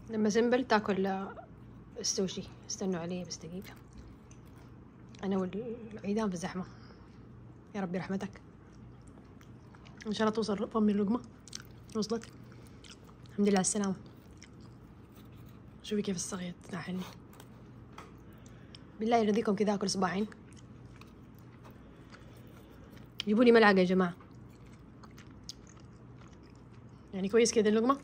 لما زنبل تاكل السوشي استنوا علي بس دقيقة. أنا والعيدان في الزحمة. يا ربي رحمتك، إن شاء الله توصل فمي اللقمة. وصلت الحمد لله على السلامة. شوفي كيف الصغير تاحلني. بالله يرضيكم كذا أكل صباعين. جيبوا لي ملعقة يا جماعة. يعني كويس كذا اللقمة.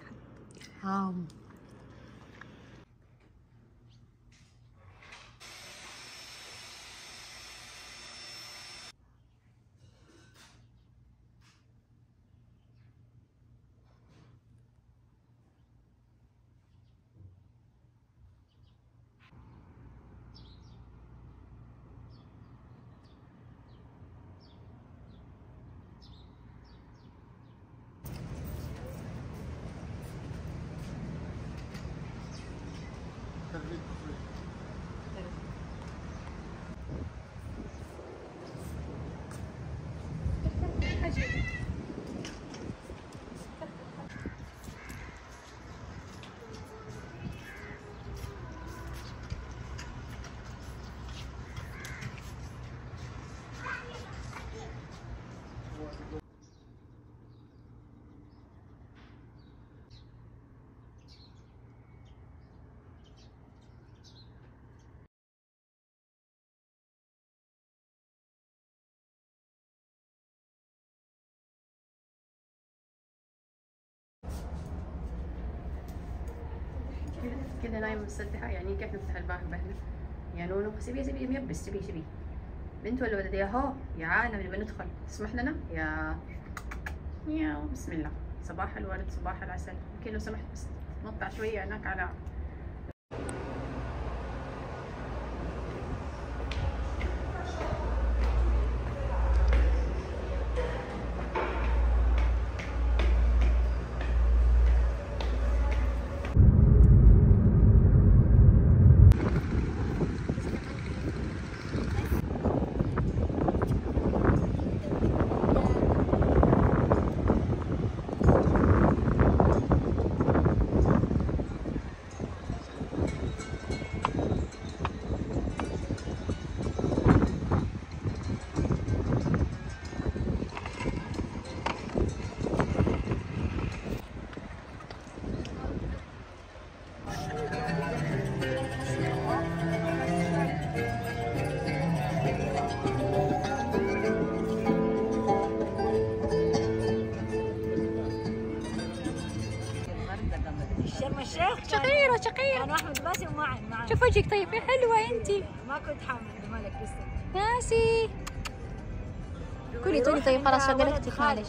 كذا نايمة مستلتحة. يعني كيف نفتح الباب بهنا يا نونو؟ سيبي ميبس. سيبي بنت ولا ولد؟ يا هو يا عالم نبغى ندخل، تسمح لنا يا بسم الله. صباح الورد صباح العسل. يمكن لو سمحت بس نطلع شوية هناك على شرم الشيخ. شقيرة انا احمد باسم معي. شوف وجهك طيب يا حلوة انتي. ما كنت حامل مالك لسه. ناسي. كلي طيب خلاص شغلتك معلش.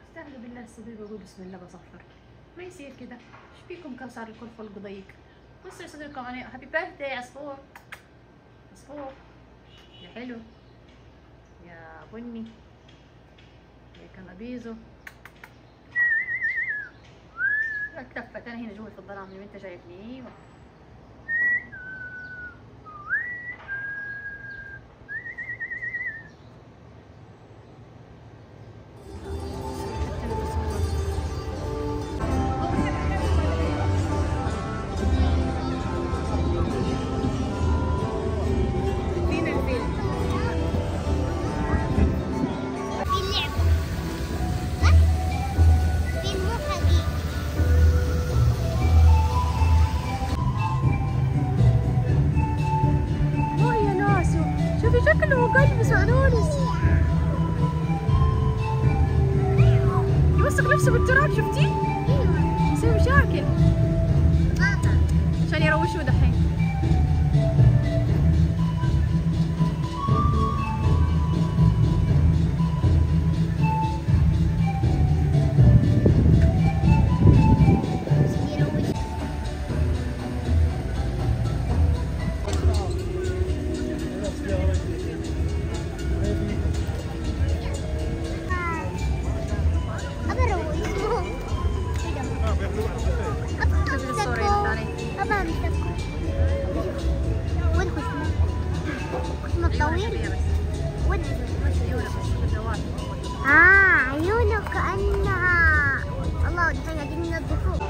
استهدوا بالله الصديق بقول بسم الله بصفر. ما يصير كده. ايش فيكم كان صار الكل خلق ضيق؟ بصوا يا صديقكم علي. هابي بيرثدي عصفور. عصفور يا حلو يا بني يا كنبيزو. اتلفت انا هنا جوا في الظلام اللي انت شايفني. ايوه نفسه بالتراب، شفتي؟ يسوي مشاكل عشان يروشوه دحين. عيونه كأنها الله دحين قاعدين ينظفوه.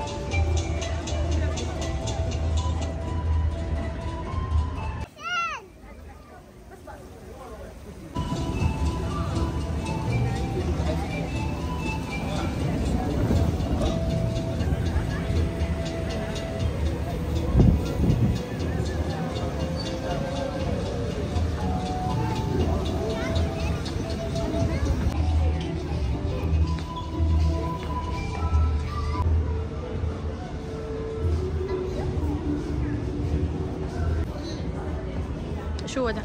شو هو ده؟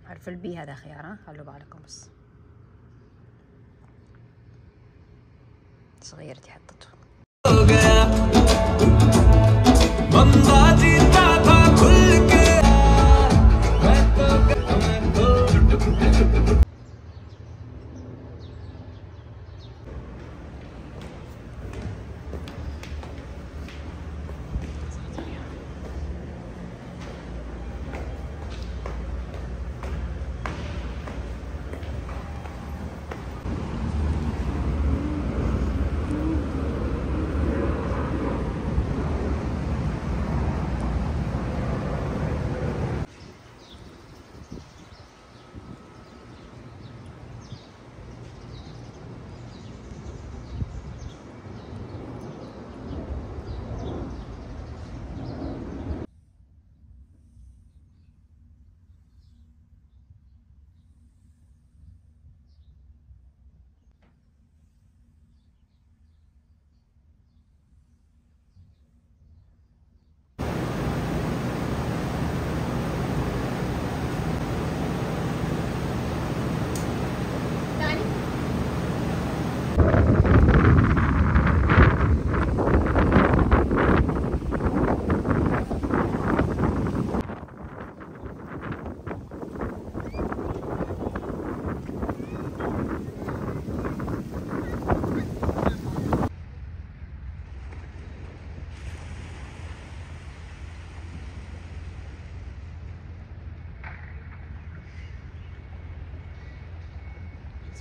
حرف البي هذا خيار، ها خلوا بالكم بس. صغيرتي حطته.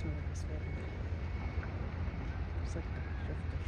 اسمه العصفور صدق شفته.